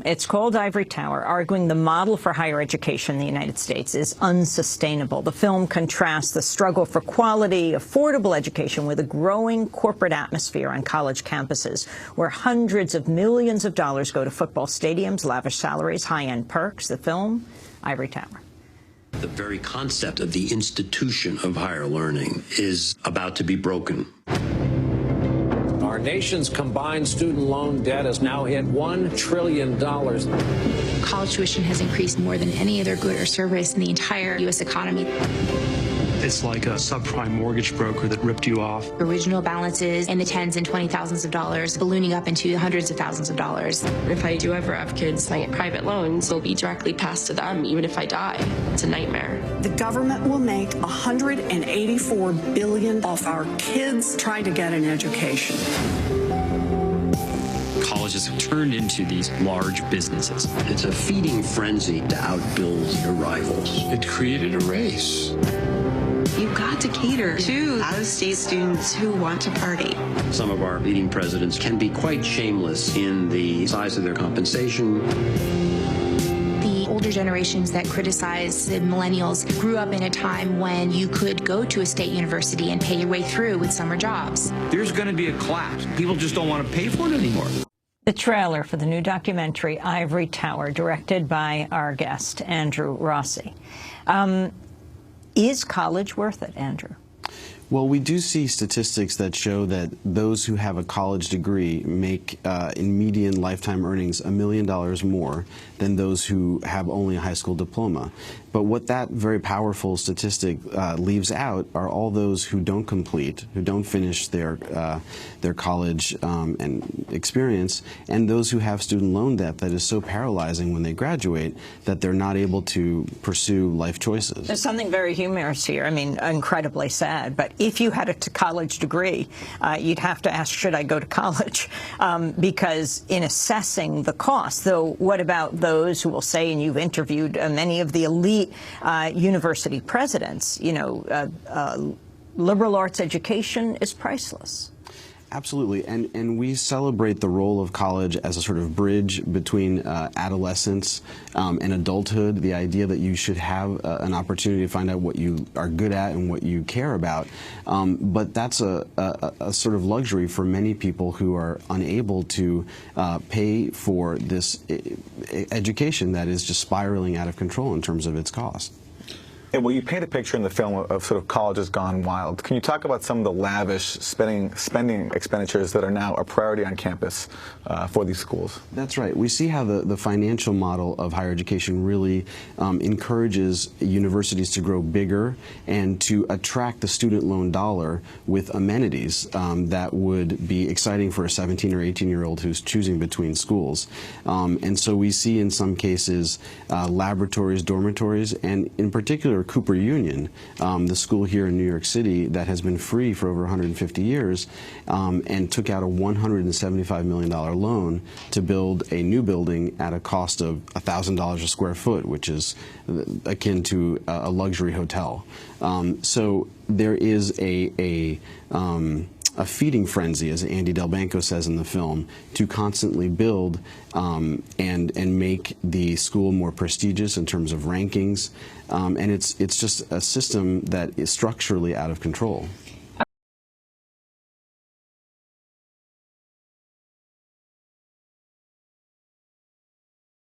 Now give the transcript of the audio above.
It's called Ivory Tower, arguing the model for higher education in the United States is unsustainable. The film contrasts the struggle for quality, affordable education with a growing corporate atmosphere on college campuses, where hundreds of millions of dollars go to football stadiums, lavish salaries, high-end perks. The film, Ivory Tower. The very concept of the institution of higher learning is about to be broken. Our nation's combined student loan debt has now hit $1 trillion. College tuition has increased more than any other good or service in the entire U.S. economy. It's like a subprime mortgage broker that ripped you off. Original balances in the tens and $20,000s of dollars, ballooning up into hundreds of thousands of dollars. If I do ever have kids, I get private loans, they'll be directly passed to them, even if I die. It's a nightmare. The government will make $184 billion off our kids trying to get an education. Colleges have turned into these large businesses. It's a feeding frenzy to outbuild your rivals. It created a race. You've got to cater to out-of-state students who want to party. Some of our leading presidents can be quite shameless in the size of their compensation. The older generations that criticize the millennials grew up in a time when you could go to a state university and pay your way through with summer jobs. There's going to be a collapse. People just don't want to pay for it anymore. The trailer for the new documentary, Ivory Tower, directed by our guest, Andrew Rossi. Is college worth it, Andrew? Well, we do see statistics that show that those who have a college degree make, in median lifetime earnings, $1 million more than those who have only a high school diploma. But what that very powerful statistic leaves out are all those who don't complete, who don't finish their college and experience, and those who have student loan debt that is so paralyzing when they graduate that they're not able to pursue life choices. There's something very humorous here. I mean, incredibly sad. But if you had a college degree, you'd have to ask, should I go to college? Because in assessing the cost, though, what about those who will say, and you've interviewed many of the elite university presidents, you know, liberal arts education is priceless. Absolutely, and we celebrate the role of college as a sort of bridge between adolescence and adulthood, the idea that you should have an opportunity to find out what you are good at and what you care about. But that's a sort of luxury for many people who are unable to pay for this education that is just spiraling out of control in terms of its cost. And well, you paint a picture in the film of sort of colleges gone wild. Can you talk about some of the lavish spending expenditures that are now a priority on campus for these schools? That's right. We see how the financial model of higher education really encourages universities to grow bigger and to attract the student loan dollar with amenities that would be exciting for a 17 or 18-year-old who's choosing between schools. And so we see in some cases laboratories, dormitories, and in particular Cooper Union, the school here in New York City that has been free for over 150 years and took out a $175 million loan to build a new building at a cost of $1,000 a square foot, which is akin to a luxury hotel. So there is a feeding frenzy, as Andy Delbanco says in the film, to constantly build and make the school more prestigious in terms of rankings, and it's just a system that is structurally out of control.